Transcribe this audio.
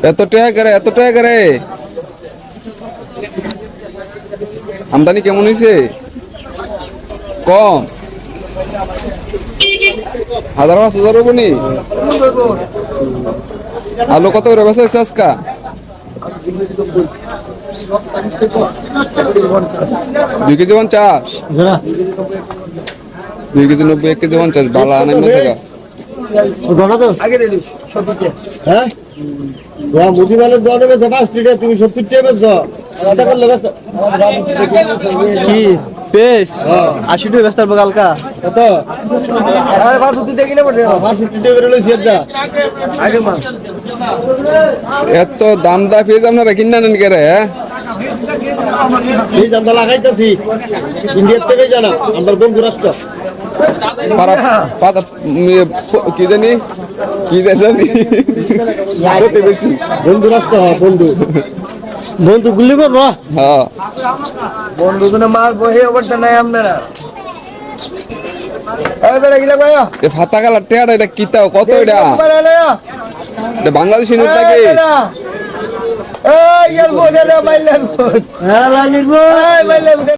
এত টাকা করে আমদানি কেমন হয়েছে? কম 1000-5000 হবনি। আলু কত করে বেচা হয়েছে আজকা? 2 কেজি 50, 2 কেজি 90, 1 কেজি 50 বালা নাই না টাকা। হ্যাঁ মুজিবালের দোয়া নেবে 5 টাকা, তুমি 70 টাকা বেচছো। এটা করলে কি বেশ 80 টাকা বেচতে পারবো কালকা কত? 65 টাকা কিনে পড়ছে, 65 টাকা করে লইছি যা আগে মা। এত দাম দা পেজ আপনারা কিনা নেন কে রে? এই দামটা লাগাইতেছি ইন্ডিয়ার থেকে জানা আমার বন্ধু রাষ্ট্র কি জানি কি জানি বেশি বন্ধু রাষ্ট্র বন্ধু বন্ধু গুলি করবো। হ্যাঁ বন্ধু কোনো মাল বহে ওপরটা নাই আপনারা ফাতা কালার টেয়ারা এটা কিতাও কত? এটা বাংলাদেশি নোট নাকি?